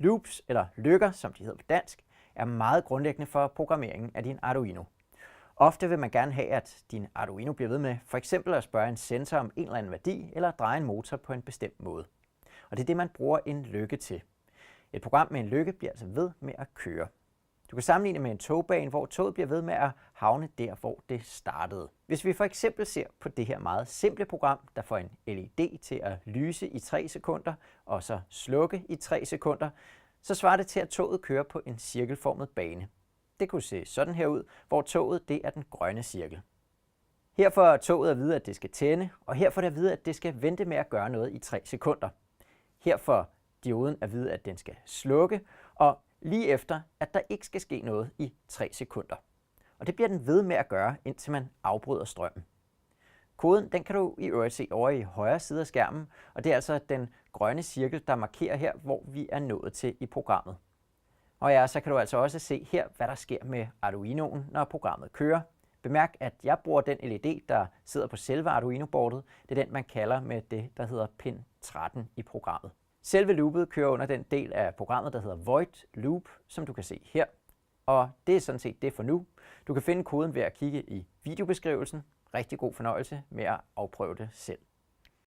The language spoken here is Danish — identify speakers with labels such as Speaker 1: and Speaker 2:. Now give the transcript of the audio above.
Speaker 1: Loops, eller løkker, som de hedder på dansk, er meget grundlæggende for programmeringen af din Arduino. Ofte vil man gerne have, at din Arduino bliver ved med for eksempel at spørge en sensor om en eller anden værdi, eller dreje en motor på en bestemt måde. Og det er det, man bruger en løkke til. Et program med en løkke bliver altså ved med at køre. Du kan sammenligne med en togbane, hvor toget bliver ved med at havne der, hvor det startede. Hvis vi for eksempel ser på det her meget simple program, der får en LED til at lyse i 3 sekunder, og så slukke i 3 sekunder, så svarer det til, at toget kører på en cirkelformet bane. Det kunne se sådan her ud, hvor toget det er den grønne cirkel. Her får toget at vide, at det skal tænde, og her får det at vide, at det skal vente med at gøre noget i 3 sekunder. Her får dioden at vide, at den skal slukke, og lige efter, at der ikke skal ske noget i 3 sekunder. Og det bliver den ved med at gøre, indtil man afbryder strømmen. Koden den kan du i øvrigt se over i højre side af skærmen, og det er altså den grønne cirkel, der markerer her, hvor vi er nået til i programmet. Og ja, så kan du altså også se her, hvad der sker med Arduinoen, når programmet kører. Bemærk, at jeg bruger den LED, der sidder på selve Arduino-boardet. Det er den, man kalder med det, der hedder pin 13 i programmet. Selve loopet kører under den del af programmet, der hedder Void Loop, som du kan se her. Og det er sådan set det for nu. Du kan finde koden ved at kigge i videobeskrivelsen. Rigtig god fornøjelse med at afprøve det selv.